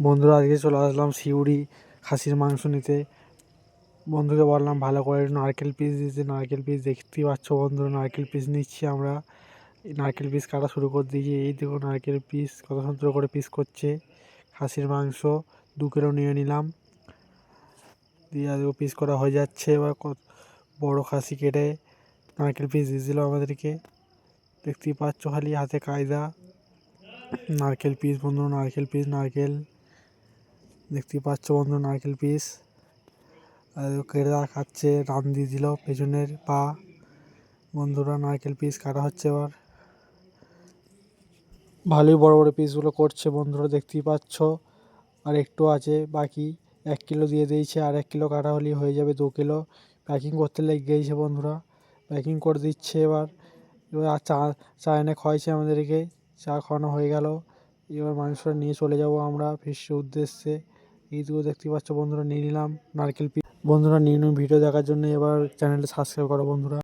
বন্ধুরা আজকে চলে আসলাম সিউড়ি খাসির মাংস নিতে। বন্ধুকে বললাম ভালো করে নারকেল পিস দিতে। নারকেল পিস দেখতেই পাচ্ছ বন্ধুরা, নারকেল পিস নিচ্ছি আমরা। নারকেল পিস কাটা শুরু করে দিয়েছি। এই দেখো নারকেল পিস কত সুন্দর করে পিস করছে। খাসির মাংস 2 কিলো নিয়ে নিলাম, দিয়ে দেখো পিস করা হয়ে যাচ্ছে। এবার বড় খাসি কেটে নারকেল পিস দিয়েছিল আমাদেরকে, দেখতেই পাচ্ছ খালি হাতে কায়দা। নারকেল পিস বন্ধুরা, নারকেল পিস, নারকেল দেখতেই পাচ্ছ বন্ধুরা, নারকেল পিস আর কেটে খাচ্ছে। রান দিয়ে দিল পেছনের পা। বন্ধুরা নারকেল পিস কাটা হচ্ছে এবার। ভালোই বড় বড় পিসগুলো করছে বন্ধুরা, দেখতেই পাচ্ছ। আর একটু আছে বাকি, 1 কিলো দিয়ে দিয়েছে। আর 1 কিলো কাটা হলেই হয়ে যাবে 2 কিলো। প্যাকিং করতে লেগে গিয়েছে বন্ধুরা, প্যাকিং করে দিচ্ছে এবার। আর চা এনে খাওয়াইছে আমাদেরকে, চা খাওয়ানো হয়ে গেল। এবার মাংসটা নিয়ে চলে যাব আমরা ফিস্টের উদ্দেশ্যে। এইটুকু দেখতে পাচ্ছ বন্ধুরা, নিয়ে নিলাম নারকেল পিস। বন্ধুরা নিউ নিউ ভিডিও দেখার জন্য এবার চ্যানেলটা সাবস্ক্রাইব করো বন্ধুরা।